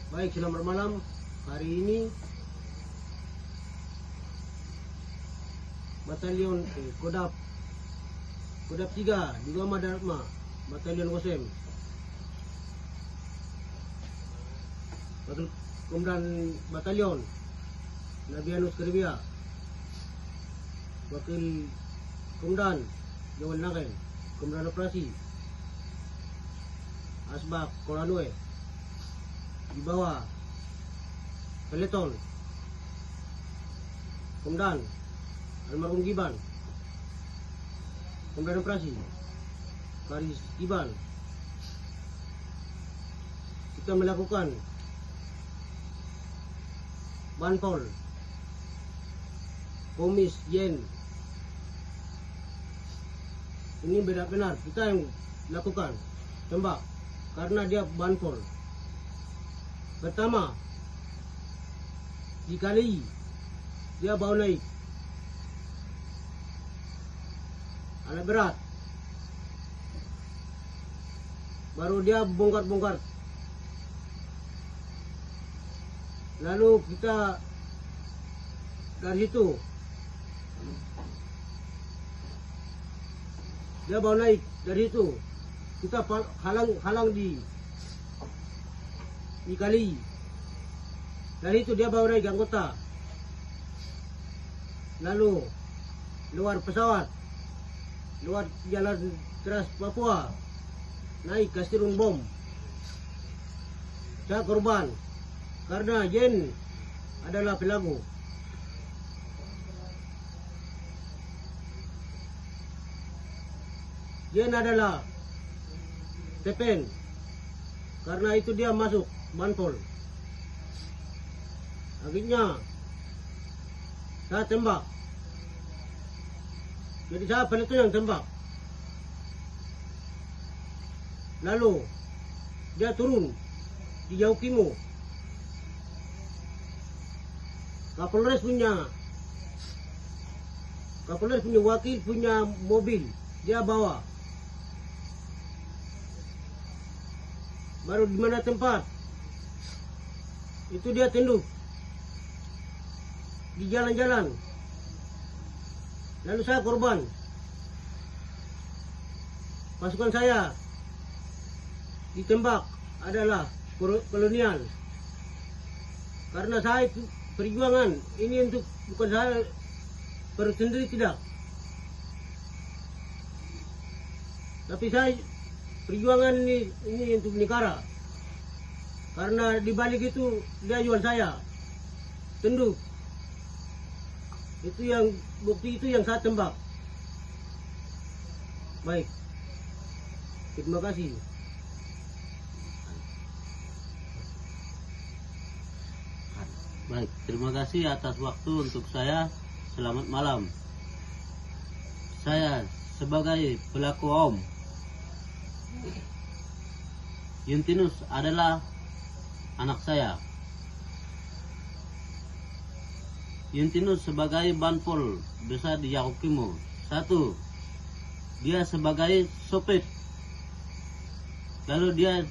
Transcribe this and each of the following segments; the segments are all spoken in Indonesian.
Baik, selamat malam. Hari ini Batalion Kodap 3 di Goma Dharma, Batalion Gosem. Komandan Batalion Nabianus Karibia, Wakil Komandan Jawan Langken, Komandan Operasi Asbak Kolanue, di bawah Peleton Komandan Almarhum Giban, Komandan Operasi Karis Giban. Kita melakukan Banpol Komis Yen. Ini benar-benar kita yang lakukan tembak karena dia Banpol. Pertama, dikali dia bawa naik alat berat, baru dia bongkar-bongkar. Lalu kita dari situ dia bawa naik, dari situ kita halang di kali. Dari itu dia bawa naik anggota, lalu luar pesawat, luar jalan Trans Papua, naik ke Stirun Bom. Saya korban karena Yen adalah pelaku. Yen adalah TPN, karena itu dia masuk Banpol. Akhirnya saya tembak. Jadi saya itu yang tembak. Lalu dia turun di Yaukimo. Kapolres punya wakil punya mobil, dia bawa. Baru di mana tempat itu dia tunduk di jalan-jalan. Lalu saya korban. Pasukan saya ditembak adalah kolonial. Karena saya itu perjuangan ini untuk, bukan saya perlu sendiri, tidak. Tapi saya perjuangan ini untuk negara. Karena di balik itu dia jual saya tunduk. Itu yang bukti, itu yang saya tembak. Baik, terima kasih. Baik, terima kasih atas waktu untuk saya. Selamat malam. Saya sebagai pelaku OM, Yuntinus adalah anak saya. Yuntinus sebagai Banpol besar di Yaukimo. 1. Dia sebagai sopir. Lalu dia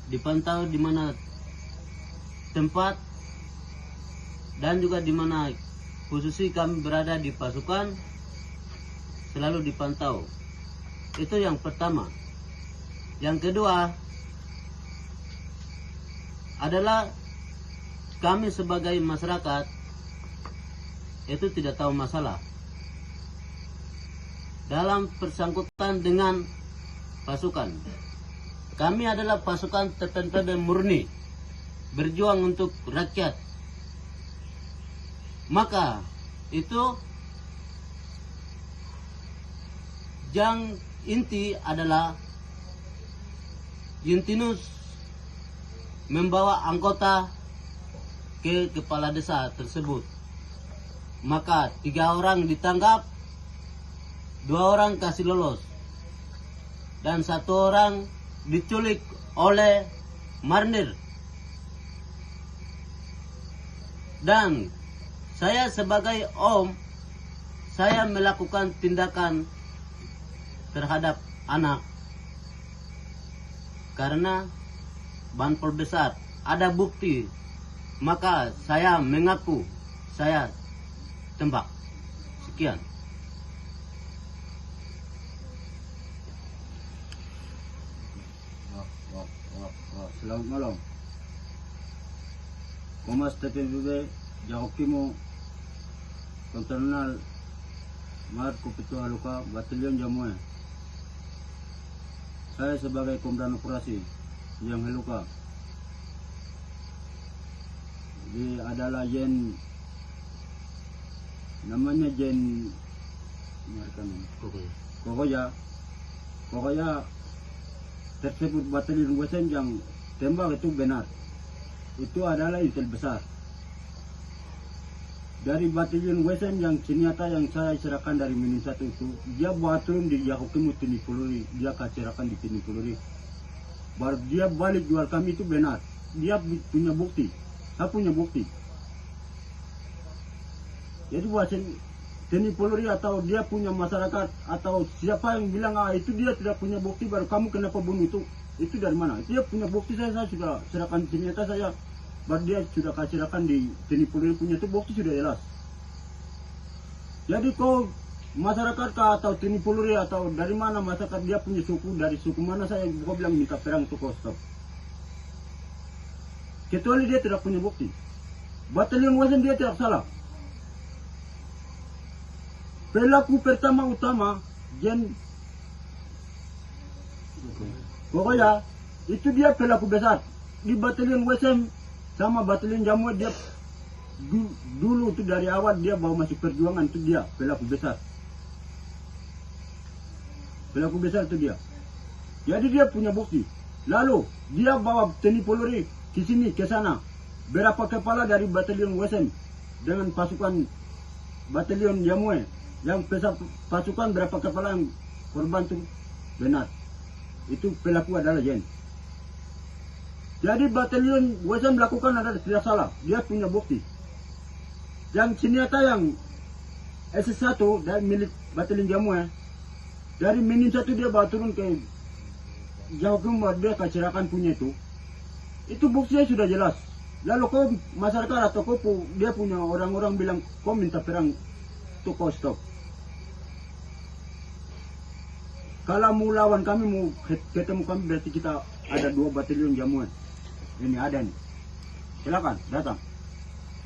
dipantau di mana tempat dan juga di mana posisi kami berada di pasukan, selalu dipantau. Itu yang pertama. Yang kedua adalah kami sebagai masyarakat itu tidak tahu masalah dalam bersangkutan dengan pasukan. Kami adalah pasukan TPNPB murni, berjuang untuk rakyat. Maka itu yang inti adalah Yuntinus membawa anggota ke kepala desa tersebut. Maka 3 orang ditangkap, 2 orang kasih lolos, dan 1 orang diculik oleh marinir. Dan saya sebagai OM, saya melakukan tindakan terhadap anak karena Banpol besar ada bukti, maka saya mengaku saya tembak. Sekian. Selamat malam. Komas TPBB Jahokimo Konternal Marco Petua Luka Batalion Jamue. Saya sebagai komandan operasi yang Heluka. Jadi adalah Jen, namanya Jen Kokoya tersebut batalion Wesen yang tembak itu benar. Itu adalah intel besar dari batalion Wesen yang senjata yang saya serahkan dari Minin 1 itu. Dia bawa turun di Yahokimu Tinipuluri, dia kacerakan di Tinipuluri, baru dia balik jual kami. Itu benar, dia punya bukti, saya punya bukti. Jadi buat Tinipuluri atau dia punya masyarakat atau siapa yang bilang itu dia tidak punya bukti, baru kamu kenapa bunuh itu dari mana? Dia punya bukti, saya sudah serahkan senjata saya, baru dia sudah kasihkan di Tinipuluri punya, itu bukti sudah jelas. Jadi kau masyarakat kah atau Tinipuluri atau dari mana masyarakat, dia punya suku, dari suku mana saya kau bilang minta perang itu kau stop. Kecuali dia tidak punya bukti. Batalion Wesen dia tidak salah. Pelaku pertama utama Jen pokoknya itu dia pelaku besar di batalion Wesen sama batalion Jamue. Dia dulu itu dari awal dia bawa masuk perjuangan, itu dia pelaku besar. Pelaku besar itu dia. Jadi dia punya bukti. Lalu dia bawa Tinipuluri ke sini ke sana. Berapa kepala dari batalion Wesen dengan pasukan batalion Jamue yang pasukan berapa kepala yang korban itu benar. Itu pelaku adalah Jen. Jadi batalion Wesen melakukan adalah tidak salah, dia punya bukti. Yang senjata yang SS1 dari milik batalion Jamue, dari Minin 1 dia bawa turun ke Jahokim, dia kacerakan punya itu buktinya sudah jelas. Lalu kau masyarakat atau kau dia punya orang-orang bilang kau minta perang, itu kau stop. Kalau mau lawan kami, mau ketemu kami, berarti kita ada 2 batalion Jamue. Ini ada nih. Silakan datang.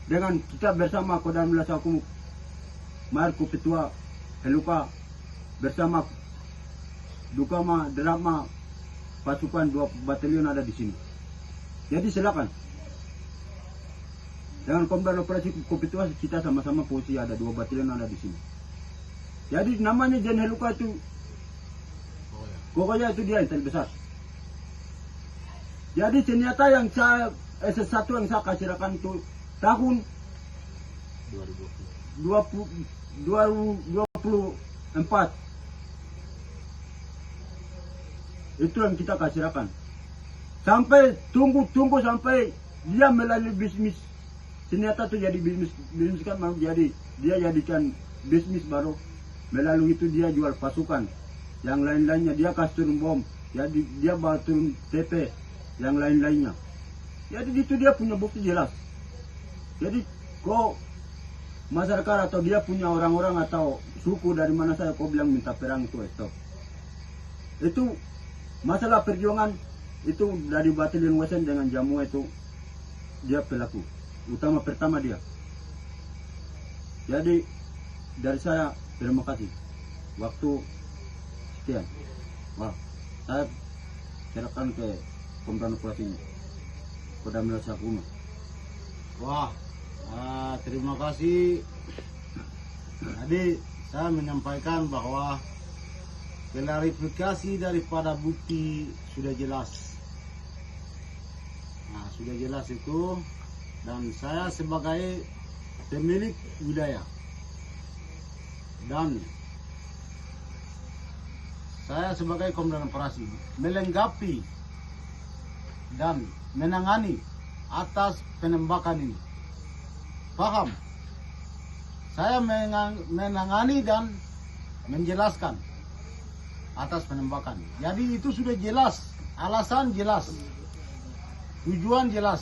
Dengan kita bersama Kodam Lasaku Marco Petua Heluka bersama Dukama Drama pasukan 2 batalion ada di sini. Jadi silakan. Dengan komandan operasi Kopetua kita sama-sama posisi ada 2 batalion ada di sini. Jadi namanya Jen Heluka itu pokoknya itu dia intel besar. Jadi senjata yang saya SS1 yang saya kasihkan itu tahun 2024. Itu yang kita kasihkan. Sampai tunggu sampai dia melalui bisnis senjata itu jadi bisnis kan baru jadi dia jadikan bisnis baru melalui itu dia jual pasukan. Yang lain-lainnya dia kasih turun bom, jadi dia bawa turun TP, yang lain-lainnya. Jadi itu dia punya bukti jelas. Jadi kok masyarakat atau dia punya orang-orang atau suku dari mana saya kau bilang minta perang itu stop. Itu masalah perjuangan itu dari batalion Wesen dengan Jamue itu dia pelaku utama pertama dia. Jadi dari saya terima kasih. Waktu sekian. Wah, saya serahkan ke komandan operasi Kodam Lasaku. Wah, terima kasih. Jadi saya menyampaikan bahwa klarifikasi daripada bukti sudah jelas. Nah, sudah jelas itu, dan saya sebagai pemilik wilayah dan saya sebagai komandan operasi melengkapi dan menangani atas penembakan ini. Paham? Saya menangani dan menjelaskan atas penembakan. Jadi itu sudah jelas, alasan jelas, tujuan jelas.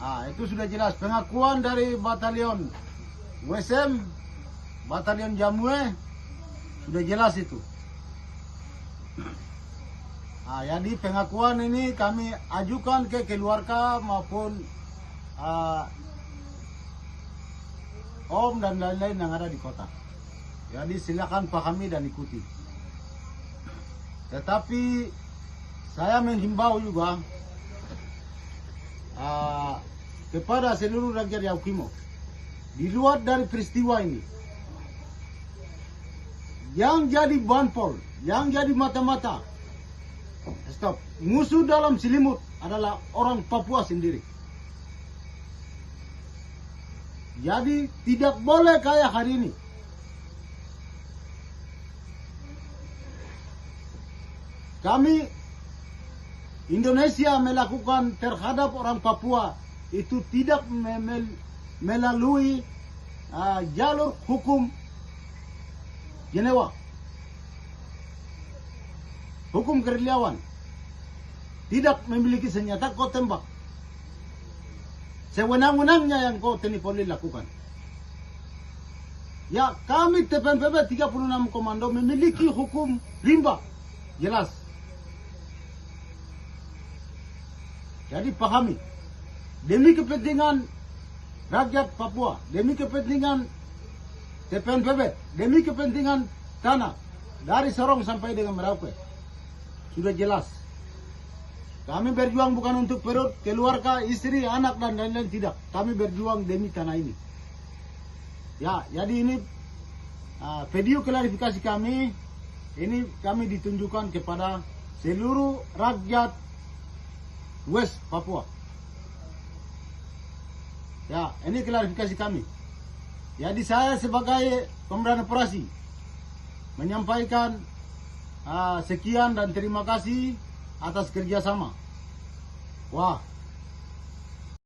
Itu sudah jelas pengakuan dari batalion WSM, batalion Jamwe, sudah jelas itu. Jadi pengakuan ini kami ajukan ke keluarga maupun om dan lain-lain yang ada di kota. Jadi silakan pahami dan ikuti. Tetapi saya menghimbau juga kepada seluruh rakyat Yaukimo, di luar dari peristiwa ini, yang jadi banpol, yang jadi mata-mata, stop. Musuh dalam selimut adalah orang Papua sendiri. Jadi tidak boleh kayak hari ini. Kami Indonesia melakukan terhadap orang Papua itu tidak melalui jalur hukum Jenewa, hukum gerilyawan. Tidak memiliki senjata kau tembak. Sewenang-wenangnya yang kau TNI Polri lakukan. Ya, kami TPNPB 36 Komando memiliki hukum rimba. Jelas. Jadi pahami. Demi kepentingan rakyat Papua, demi kepentingan TPNPB, demi kepentingan tanah dari Sorong sampai dengan Merauke, sudah jelas. Kami berjuang bukan untuk perut, keluarga, istri, anak, dan lain-lain, tidak. Kami berjuang demi tanah ini. Ya, jadi ini video klarifikasi kami, ini kami ditunjukkan kepada seluruh rakyat West Papua. Ya, ini klarifikasi kami. Jadi saya sebagai komandan operasi menyampaikan sekian dan terima kasih atas kerjasama. Wah,